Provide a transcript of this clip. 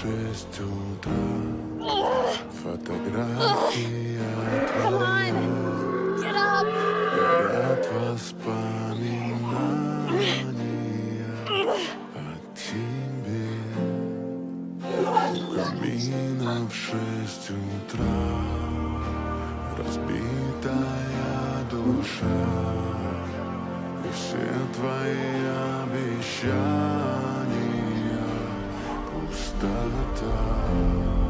6 утра. Фотография твоя Get up! горят воспоминания о тебе. У камина в 6 утра разбитая душа, и все твои обещания пустота.